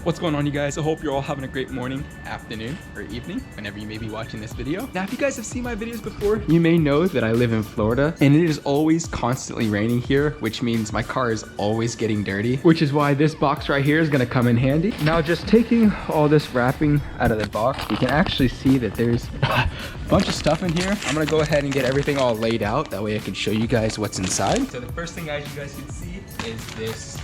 What's going on, you guys? I hope you're all having a great morning, afternoon, or evening, whenever you may be watching this video. Now, if you guys have seen my videos before, you may know that I live in Florida, and it is always constantly raining here, which means my car is always getting dirty, which is why this box right here is gonna come in handy. Now, just taking all this wrapping out of the box, you can actually see that there's a bunch of stuff in here. I'm gonna go ahead and get everything all laid out. That way I can show you guys what's inside. So the first thing, guys, you guys can see is this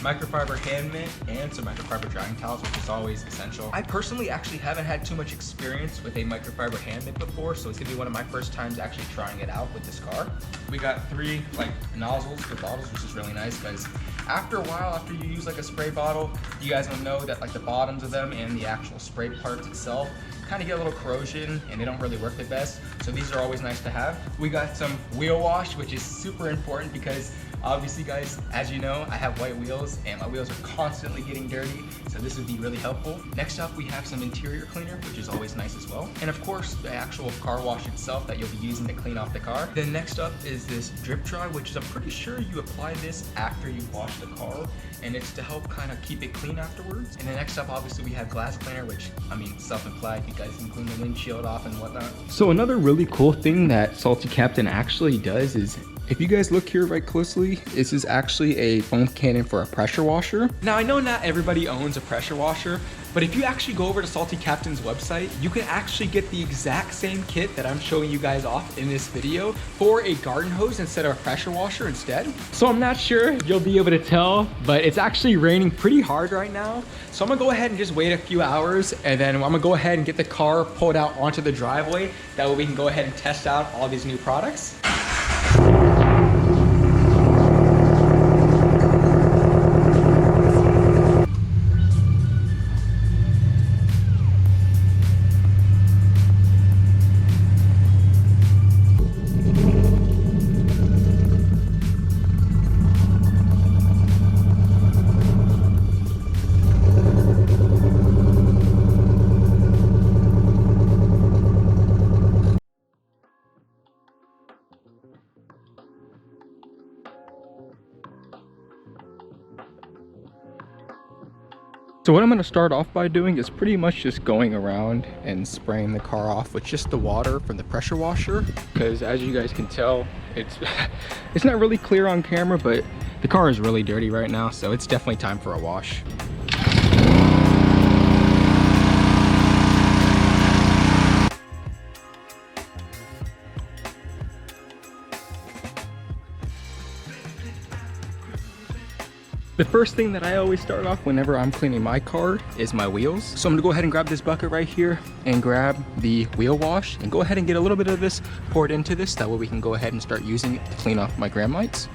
microfiber hand mitt and some microfiber drying towels, which is always essential. I personally actually haven't had too much experience with a microfiber hand mitt before, so it's gonna be one of my first times actually trying it out with this car. We got 3 like nozzles for bottles, which is really nice because after a while, after you use like a spray bottle, you guys will know that like the bottoms of them and the actual spray parts itself kind of get a little corrosion and they don't really work the best. So these are always nice to have. We got some wheel wash, which is super important because obviously, guys, as you know, I have white wheels and my wheels are constantly getting dirty, so this would be really helpful. Next up, we have some interior cleaner, which is always nice as well. And of course, the actual car wash itself that you'll be using to clean off the car. Then next up is this drip dry, which is I'm pretty sure you apply this after you wash the car, and it's to help kind of keep it clean afterwards. And then next up, obviously, we have glass cleaner, which, I mean, self-implied, you guys can clean the windshield off and whatnot. So another really cool thing that Salty Captain actually does is, if you guys look here right closely, this is actually a foam cannon for a pressure washer. Now, I know not everybody owns a pressure washer, but if you actually go over to Salty Captain's website, you can actually get the exact same kit that I'm showing you guys off in this video for a garden hose instead of a pressure washer instead. So I'm not sure if you'll be able to tell, but it's actually raining pretty hard right now. So I'm gonna go ahead and just wait a few hours, and then I'm gonna go ahead and get the car pulled out onto the driveway. That way we can go ahead and test out all these new products. So what I'm going to start off by doing is pretty much just going around and spraying the car off with just the water from the pressure washer, because as you guys can tell, it's it's not really clear on camera, but the car is really dirty right now, so it's definitely time for a wash. The first thing that I always start off whenever I'm cleaning my car is my wheels. So I'm gonna go ahead and grab this bucket right here and grab the wheel wash and go ahead and get a little bit of this poured into this. That way we can go ahead and start using it to clean off my gram lights.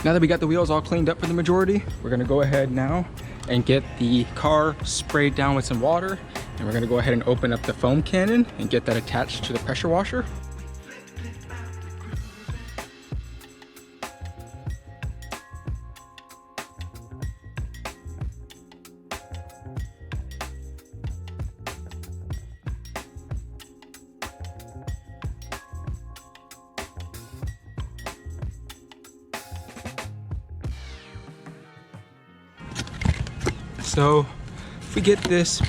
Now that we got the wheels all cleaned up for the majority, we're gonna go ahead now and get the car sprayed down with some water, and we're gonna go ahead and open up the foam cannon and get that attached to the pressure washer. So if we get this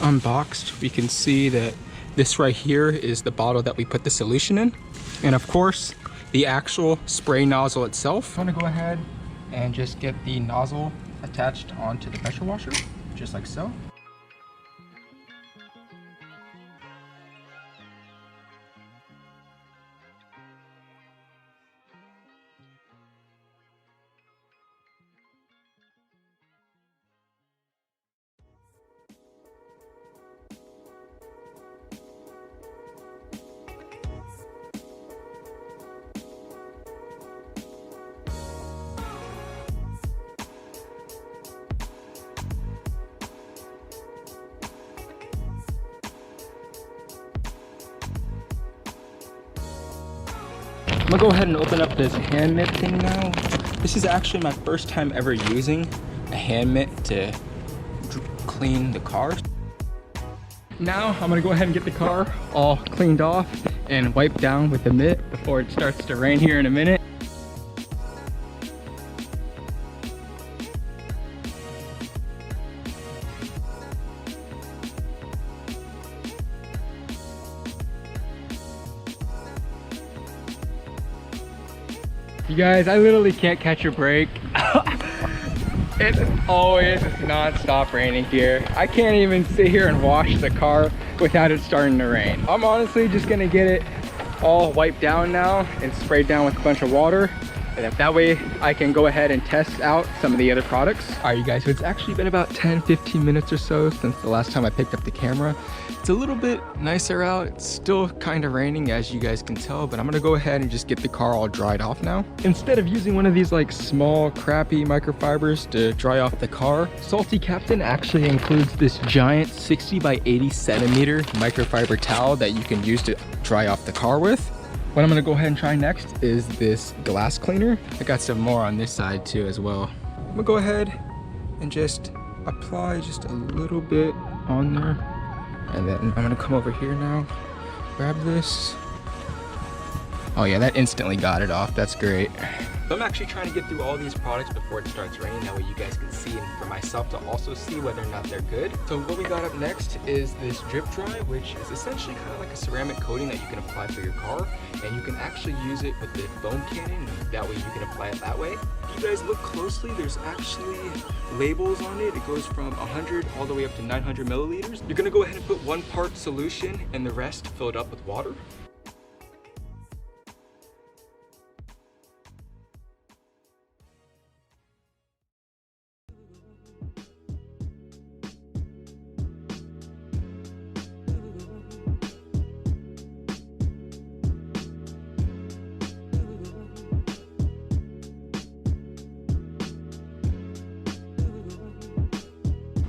unboxed, we can see that this right here is the bottle that we put the solution in. And of course, the actual spray nozzle itself. I'm gonna go ahead and just get the nozzle attached onto the pressure washer, just like so. I'm gonna go ahead and open up this hand mitt thing now. This is actually my first time ever using a hand mitt to clean the car. Now I'm gonna go ahead and get the car all cleaned off and wiped down with the mitt before it starts to rain here in a minute. You guys, I literally can't catch a break. It's always non-stop raining here. I can't even sit here and wash the car without it starting to rain. I'm honestly just gonna get it all wiped down now and sprayed down with a bunch of water. And that way I can go ahead and test out some of the other products. All right, you guys, so it's actually been about 10-15 minutes or so since the last time I picked up the camera. It's a little bit nicer out. It's still kind of raining, as you guys can tell, but I'm gonna go ahead and just get the car all dried off now. Instead of using one of these like small, crappy microfibers to dry off the car, Salty Captain actually includes this giant 60 by 80 centimeter microfiber towel that you can use to dry off the car with. What I'm gonna go ahead and try next is this glass cleaner. I got some more on this side too as well. I'm gonna go ahead and just apply just a little bit on there. And then I'm gonna come over here now, grab this. Oh yeah, that instantly got it off, that's great. So I'm actually trying to get through all these products before it starts raining, that way you guys can see, and for myself to also see whether or not they're good. So what we got up next is this drip dry, which is essentially kind of like a ceramic coating that you can apply for your car, and you can actually use it with the foam cannon, and that way you can apply it that way. If you guys look closely, there's actually labels on it. It goes from 100 all the way up to 900 milliliters. You're gonna go ahead and put 1 part solution and the rest filled up with water.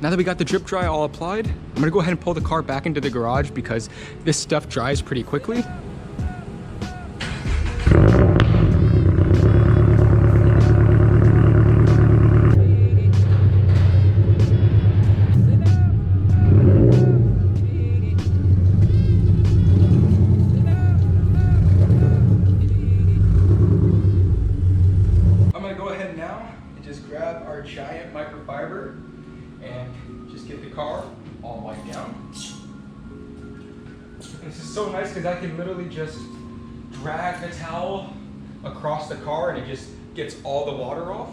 Now that we got the drip dry all applied, I'm gonna go ahead and pull the car back into the garage because this stuff dries pretty quickly. I'm gonna go ahead now and just grab our giant microfiber and just get the car all wiped down. This is so nice because I can literally just drag the towel across the car and it just gets all the water off.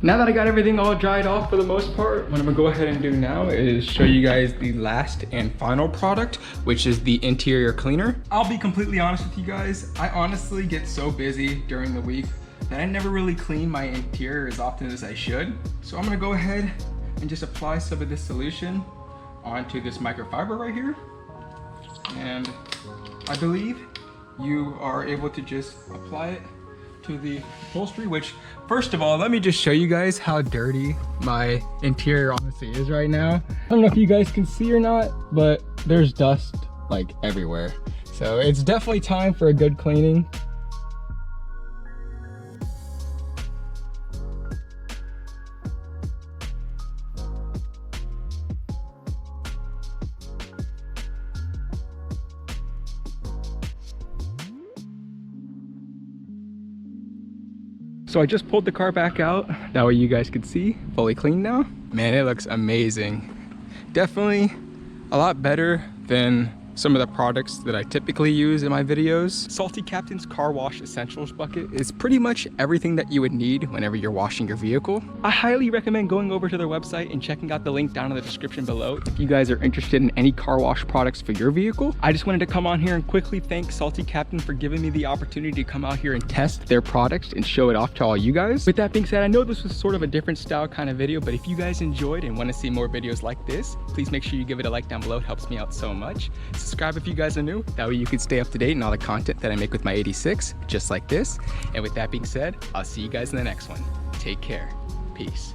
Now that I got everything all dried off for the most part, what I'm gonna go ahead and do now is show you guys the last and final product, which is the interior cleaner. I'll be completely honest with you guys. I honestly get so busy during the week that I never really clean my interior as often as I should. So I'm gonna go ahead and just apply some of this solution onto this microfiber right here. And I believe you are able to just apply it to the upholstery, which first of all, let me just show you guys how dirty my interior honestly is right now. I don't know if you guys can see or not, but there's dust like everywhere. So it's definitely time for a good cleaning. So I just pulled the car back out. That way you guys could see, fully clean now. Man, it looks amazing. Definitely a lot better than some of the products that I typically use in my videos. Salty Captain's Car Wash Essentials bucket is pretty much everything that you would need whenever you're washing your vehicle. I highly recommend going over to their website and checking out the link down in the description below if you guys are interested in any car wash products for your vehicle. I just wanted to come on here and quickly thank Salty Captain for giving me the opportunity to come out here and test their products and show it off to all you guys. With that being said, I know this was sort of a different style kind of video, but if you guys enjoyed and want to see more videos like this, please make sure you give it a like down below. It helps me out so much. subscribe if you guys are new. That way you can stay up to date on all the content that I make with my 86, just like this. And with that being said, I'll see you guys in the next one. Take care. Peace.